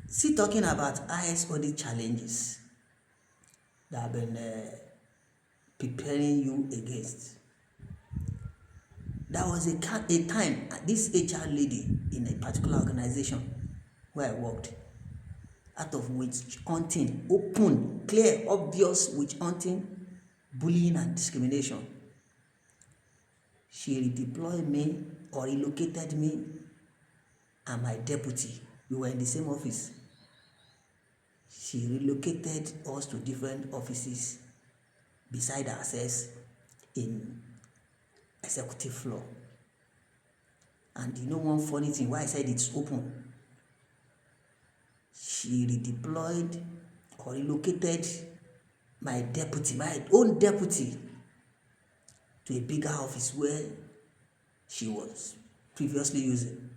Still talking about IS audit challenges that have been preparing you against. There was a time this HR lady in a particular organization where I worked, out of witch hunting, open, clear, obvious witch hunting, bullying and discrimination, she redeployed me or relocated me and my deputy. We were in the same office. She relocated us to different offices beside ourselves in executive floor. And you know one funny thing, why I said it's open? She redeployed or relocated my deputy, my own deputy, to a bigger office where she was previously using.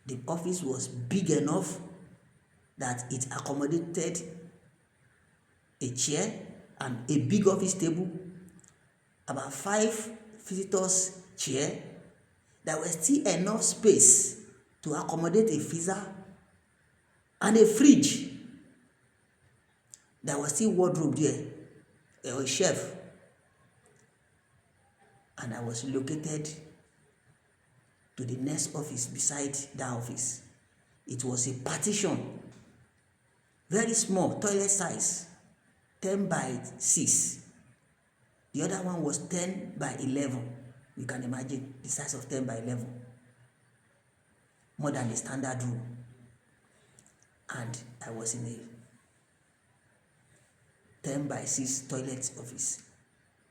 The office was big enough that it accommodated a chair and a big office table, about 5 visitors' chair. There was still enough space to accommodate a freezer and a fridge. There was still wardrobe there, a shelf. And I was relocated to the next office beside that office. It was a partition, very small, toilet size, 10 by 6. The other one was 10 by 11. You can imagine the size of 10 by 11. More than the standard room. And I was in a 10 by 6 toilet office.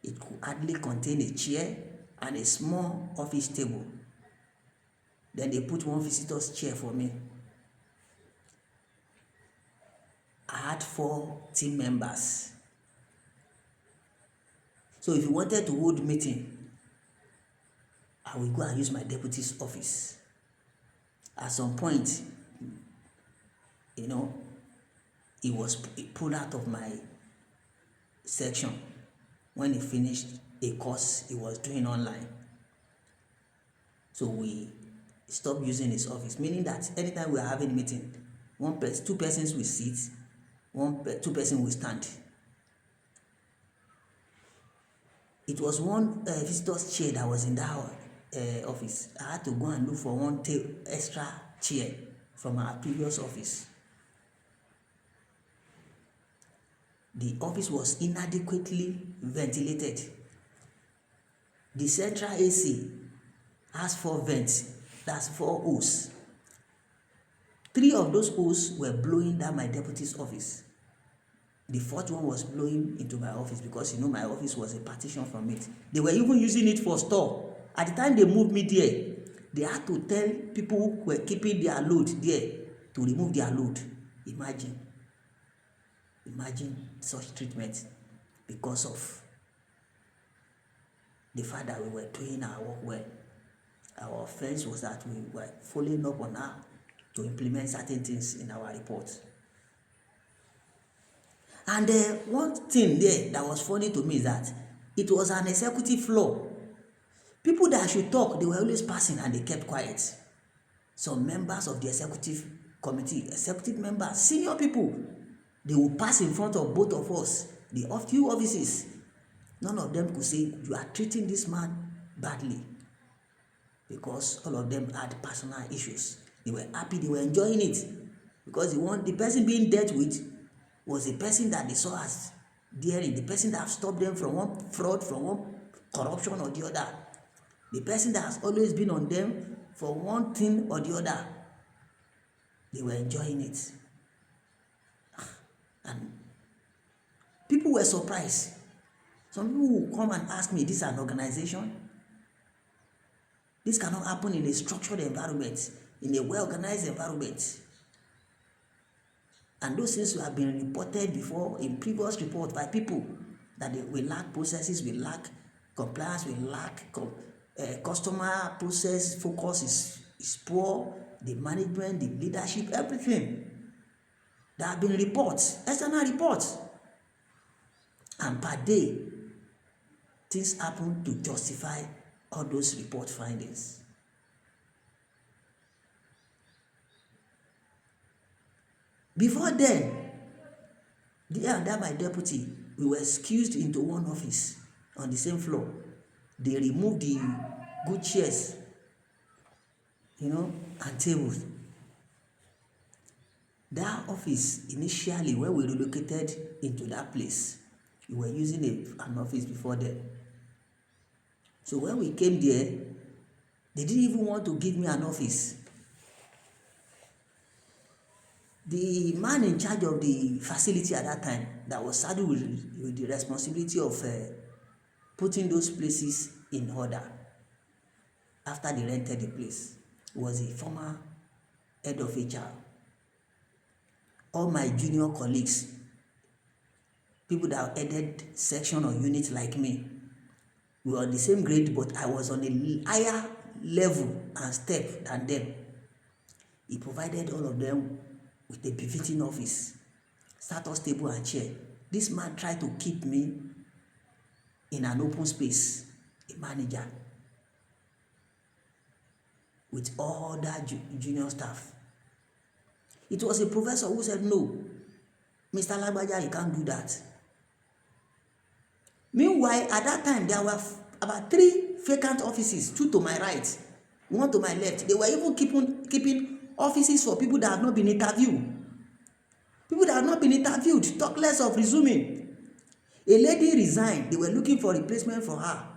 It could hardly contain a chair and a small office table. Then they put one visitor's chair for me. I had 4 team members. So if you wanted to hold meeting, I will go and use my deputy's office. At some point, he was pulled out of my section when he finished a course he was doing online. So we stopped using his office, meaning that anytime we are having a meeting, 2 persons will sit, 2 persons will stand. It was one visitor's chair that was in that office. I had to go and look for one extra chair from our previous office. The office was inadequately ventilated. The central AC has 4 vents, that's 4 holes. 3 of those holes were blowing down my deputy's office. The 4th one was blowing into my office because my office was a partition from it. They were even using it for store. At the time they moved me there, they had to tell people who were keeping their load there to remove their load. Imagine such treatment because of the fact that we were doing our work well. Our offense was that we were following up on her to implement certain things in our report. And one thing there that was funny to me is that it was an executive floor. People that should talk, they were always passing and they kept quiet. Some members of the executive committee, executive members, senior people, they would pass in front of both of us, the few offices. None of them could say, you are treating this man badly, because all of them had personal issues. They were happy, they were enjoying it, because the person being dealt with was a person that they saw as daring, the person that stopped them from one fraud, from one corruption or the other, the person that has always been on them for one thing or the other. They were enjoying it. And people were surprised. Some people will come and ask me, this is an organization? This cannot happen in a structured environment, in a well-organized environment. And those things have been reported before in previous reports by people, that we lack processes, we lack compliance, we lack customer process focus is poor, the management, the leadership, everything. There have been reports, external reports. And per day, things happen to justify all those report findings. Before then, there and that my deputy, we were squeezed into one office on the same floor. They removed the good chairs, and tables. That office, initially, when we relocated into that place, we were using an office before then. So when we came there, they didn't even want to give me an office. The man in charge of the facility at that time, that was saddled with the responsibility of putting those places in order after they rented the place, was a former head of HR. All my junior colleagues, people that headed section or unit like me, we were on the same grade, but I was on a higher level and step than them. He provided all of them with a befitting office, status table and chair. This man tried to keep me in an open space, a manager, with all that junior staff. It was a professor who said, no, Mr. Lagbaja, you can't do that. Meanwhile, at that time, there were about 3 vacant offices, 2 to my right, 1 to my left. They were even keeping offices for people that have not been interviewed. People that have not been interviewed, talk less of resuming. A lady resigned. They were looking for replacement for her.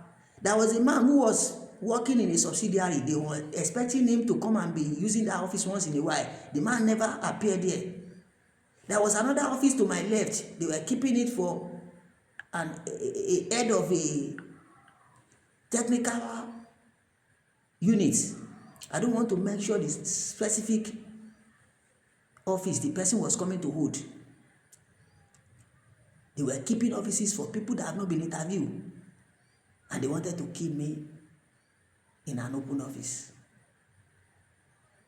There was a man who was working in a subsidiary. They were expecting him to come and be using that office once in a while. The man never appeared there. There was another office to my left. They were keeping it for a head of a technical unit. I don't want to mention the specific office the person was coming to hold. They were keeping offices for people that have not been interviewed, and they wanted to keep me in an open office.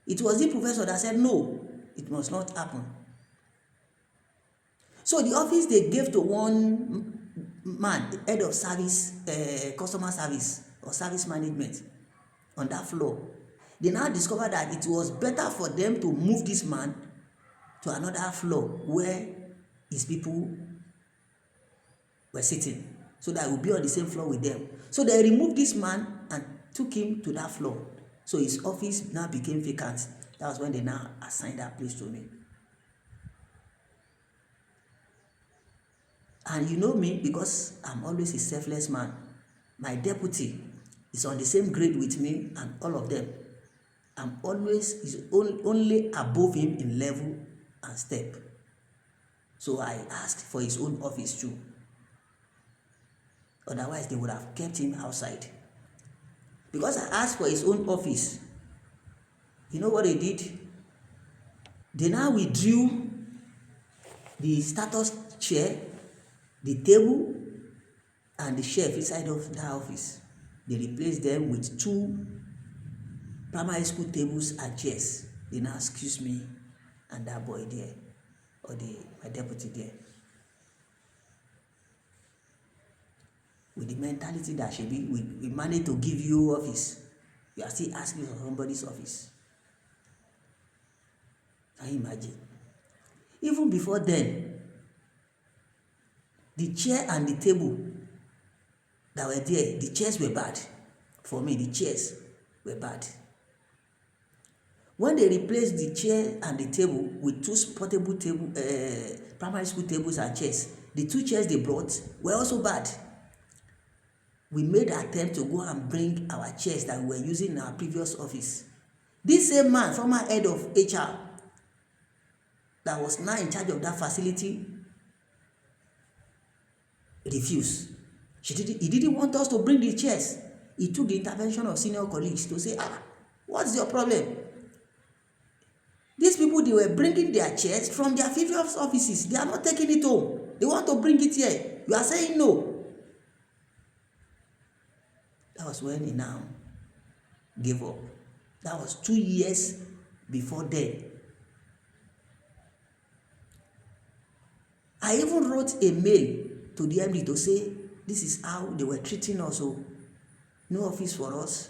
It was the professor that said, no, it must not happen. So the office they gave to one man, head of service, customer service or service management on that floor. They now discovered that it was better for them to move this man to another floor where his people were sitting, so that he would be on the same floor with them. So they removed this man and took him to that floor. So his office now became vacant. That was when they now assigned that place to me. And you know me, because I'm always a selfless man. My deputy is on the same grade with me and all of them. I'm always only above him in level and step. So I asked for his own office too. Otherwise, they would have kept him outside. Because I asked for his own office, you know what they did? They now withdrew the status chair, the table, and the shelf inside of that office. They replaced them with 2 primary school tables and chairs. They now excuse me and that boy there, or my deputy there, with the mentality that we managed to give you office, you are still asking for somebody's office. Can you imagine? Even before then, the chair and the table that were there, the chairs were bad. For me, the chairs were bad. When they replaced the chair and the table with 2 portable primary school tables and chairs, the 2 chairs they brought were also bad. We made an attempt to go and bring our chairs that we were using in our previous office. This same man, former head of HR, that was now in charge of that facility, refused. He didn't want us to bring the chairs. He took the intervention of senior colleagues to say, what's your problem? These people, they were bringing their chairs from their previous offices. They are not taking it home. They want to bring it here. You are saying no. That was when he now gave up. That was 2 years before then. I even wrote a mail to the MD to say, this is how they were treating us. So, no office for us.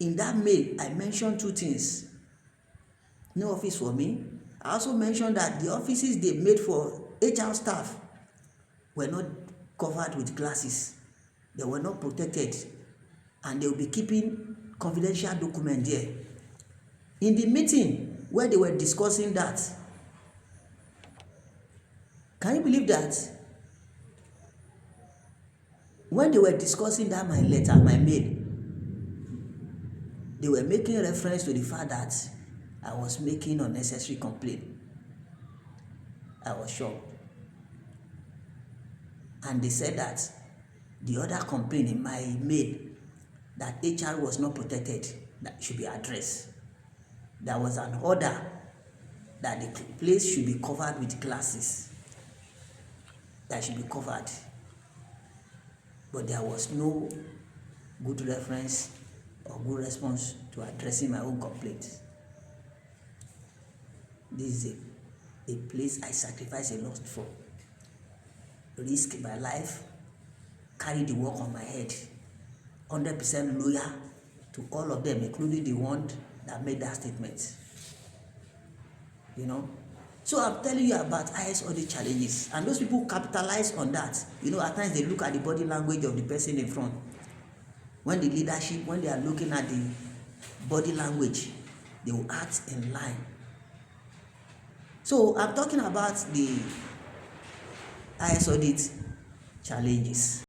In that mail, I mentioned 2 things. No office for me, I also mentioned that the offices they made for HR staff were not covered with glasses. They were not protected, and they will be keeping confidential document there. In the meeting where they were discussing that, can you believe that when they were discussing that my letter, my mail, they were making reference to the fact that I was making unnecessary complaint. I was shocked. And they said that the other complaint in my mail, that HR was not protected, that should be addressed. There was an order that the place should be covered with glasses. That should be covered. But there was no good reference or good response to addressing my own complaint. This is a place I sacrifice a lot for. Risk my life, carry the work on my head, 100% loyal to all of them, including the one that made that statement. You know, so I'm telling you about IS audit challenges, and those people capitalize on that. You know, at times they look at the body language of the person in front. When the leadership, when they are looking at the body language, they will act in line. So I'm talking about the IS audit challenges.